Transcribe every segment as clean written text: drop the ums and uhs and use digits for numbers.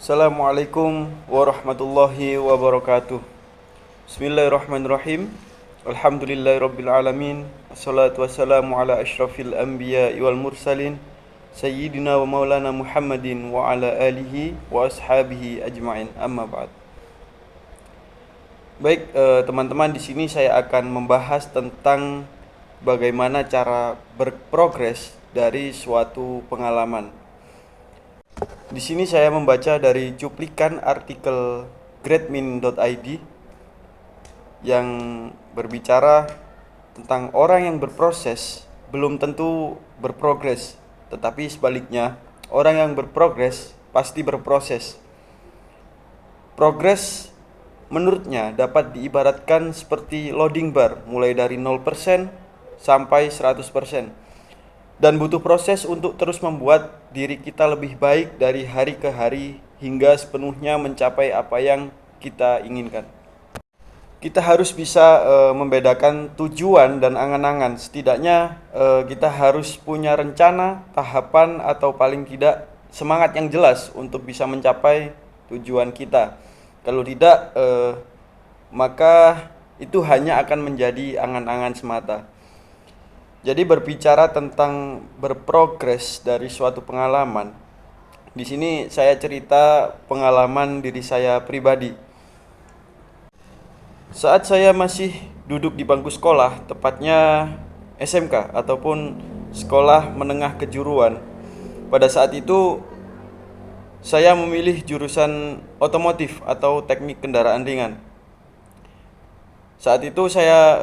Assalamualaikum warahmatullahi wabarakatuh. Bismillahirrahmanirrahim. Alhamdulillahirabbil alamin. Wassalatu wassalamu ala asyrafil anbiya'i wal mursalin sayyidina wa maulana Muhammadin wa ala alihi wa ashabihi ajmain. Amma ba'd. Baik, teman-teman, di sini saya akan membahas tentang bagaimana cara berprogres dari suatu pengalaman. Di sini saya membaca dari cuplikan artikel greatmin.id yang berbicara tentang orang yang berproses belum tentu berprogres, tetapi sebaliknya, orang yang berprogres pasti berproses. Progres menurutnya dapat diibaratkan seperti loading bar, mulai dari 0% sampai 100%. Dan butuh proses untuk terus membuat diri kita lebih baik dari hari ke hari hingga sepenuhnya mencapai apa yang kita inginkan. Kita harus bisa membedakan tujuan dan angan-angan. Setidaknya kita harus punya rencana, tahapan, atau paling tidak semangat yang jelas untuk bisa mencapai tujuan kita. Kalau tidak, maka itu hanya akan menjadi angan-angan semata. Jadi berbicara tentang berprogres dari suatu pengalaman, di sini saya cerita pengalaman diri saya pribadi. Saat saya masih duduk di bangku sekolah, tepatnya SMK ataupun sekolah menengah kejuruan, pada saat itu saya memilih jurusan otomotif atau teknik kendaraan ringan. Saat itu saya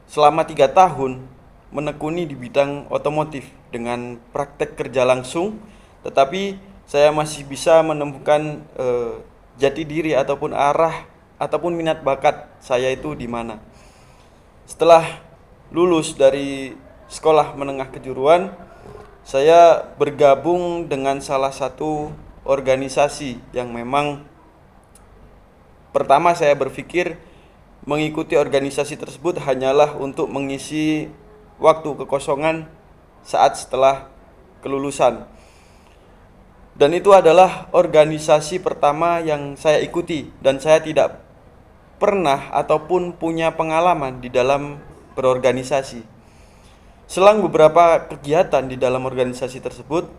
selama 3 tahun menekuni di bidang otomotif dengan praktek kerja langsung, tetapi saya masih bisa menemukan jati diri ataupun arah ataupun minat bakat saya itu di mana. Setelah lulus dari sekolah menengah kejuruan, saya bergabung dengan salah satu organisasi yang memang pertama saya berpikir mengikuti organisasi tersebut hanyalah untuk mengisi waktu kekosongan saat setelah kelulusan. Dan itu adalah organisasi pertama yang saya ikuti, dan saya tidak pernah ataupun punya pengalaman di dalam berorganisasi. Selang beberapa kegiatan di dalam organisasi tersebut,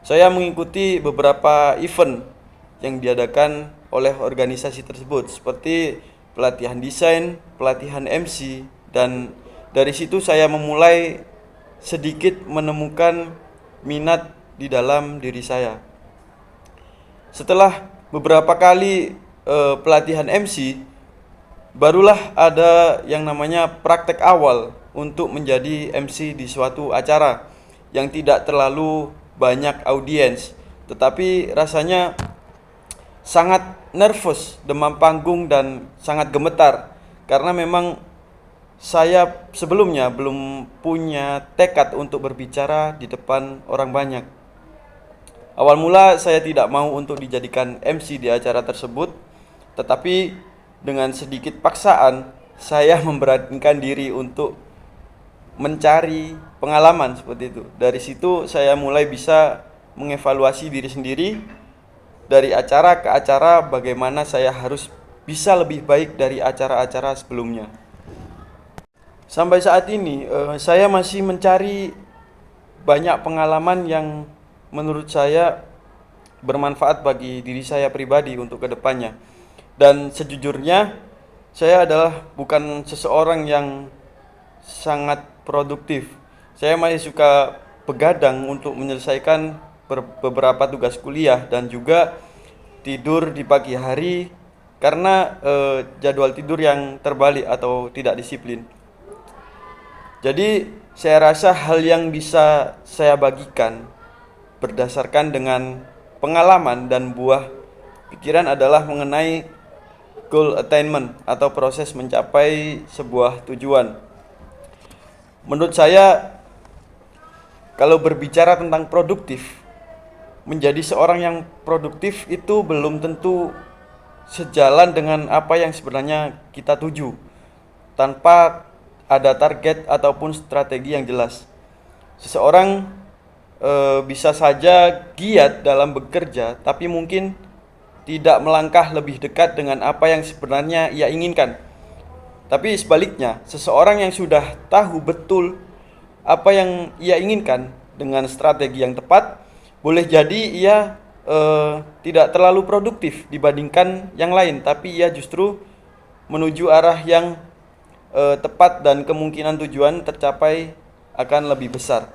saya mengikuti beberapa event yang diadakan oleh organisasi tersebut, seperti pelatihan desain, pelatihan MC, dan dari situ saya memulai sedikit menemukan minat di dalam diri saya. Setelah beberapa kali pelatihan MC, barulah ada yang namanya praktek awal untuk menjadi MC di suatu acara yang tidak terlalu banyak audiens, tetapi rasanya sangat nervous, demam panggung, dan sangat gemetar karena memang saya sebelumnya belum punya tekad untuk berbicara di depan orang banyak. Awal mula saya tidak mau untuk dijadikan MC di acara tersebut, tetapi dengan sedikit paksaan saya memberanikan diri untuk mencari pengalaman seperti itu. Dari situ saya mulai bisa mengevaluasi diri sendiri, dari acara ke acara bagaimana saya harus bisa lebih baik dari acara-acara sebelumnya. Sampai saat ini saya masih mencari banyak pengalaman yang menurut saya bermanfaat bagi diri saya pribadi untuk kedepannya. Dan sejujurnya saya adalah bukan seseorang yang sangat produktif. Saya masih suka begadang untuk menyelesaikan beberapa tugas kuliah dan juga tidur di pagi hari karena jadwal tidur yang terbalik atau tidak disiplin. Jadi saya rasa hal yang bisa saya bagikan berdasarkan dengan pengalaman dan buah pikiran adalah mengenai goal attainment atau proses mencapai sebuah tujuan. Menurut saya, kalau berbicara tentang produktif, menjadi seorang yang produktif itu belum tentu sejalan dengan apa yang sebenarnya kita tuju, tanpa ada target ataupun strategi yang jelas. Seseorang bisa saja giat dalam bekerja, tapi mungkin tidak melangkah lebih dekat dengan apa yang sebenarnya ia inginkan. Tapi sebaliknya, seseorang yang sudah tahu betul apa yang ia inginkan dengan strategi yang tepat, boleh jadi ia tidak terlalu produktif dibandingkan yang lain, tapi ia justru menuju arah yang tepat dan kemungkinan tujuan tercapai akan lebih besar.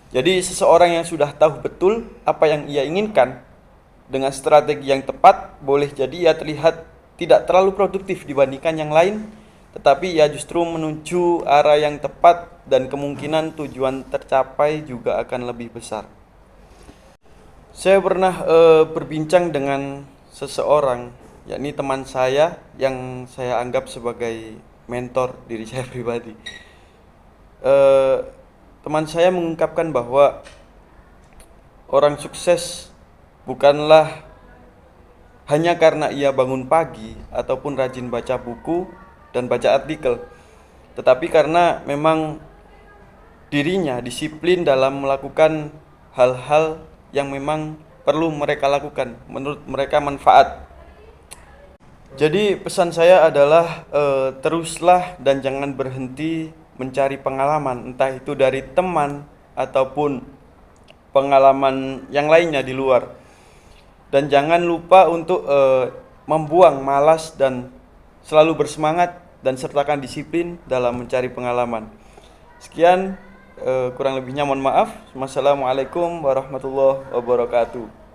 Jadi seseorang yang sudah tahu betul apa yang ia inginkan dengan strategi yang tepat, boleh jadi ia terlihat tidak terlalu produktif dibandingkan yang lain, tetapi ia justru menuju arah yang tepat dan kemungkinan tujuan tercapai juga akan lebih besar. Saya pernah berbincang dengan seseorang, yakni teman saya yang saya anggap sebagai mentor diri saya pribadi. Teman saya mengungkapkan bahwa orang sukses bukanlah hanya karena ia bangun pagi ataupun rajin baca buku dan baca artikel, tetapi karena memang dirinya disiplin dalam melakukan hal-hal yang memang perlu mereka lakukan, menurut mereka manfaat. Jadi pesan saya adalah teruslah dan jangan berhenti mencari pengalaman, entah itu dari teman ataupun pengalaman yang lainnya di luar. Dan jangan lupa untuk membuang malas dan selalu bersemangat dan sertakan disiplin dalam mencari pengalaman. Sekian, kurang lebihnya mohon maaf. Wassalamualaikum warahmatullahi wabarakatuh.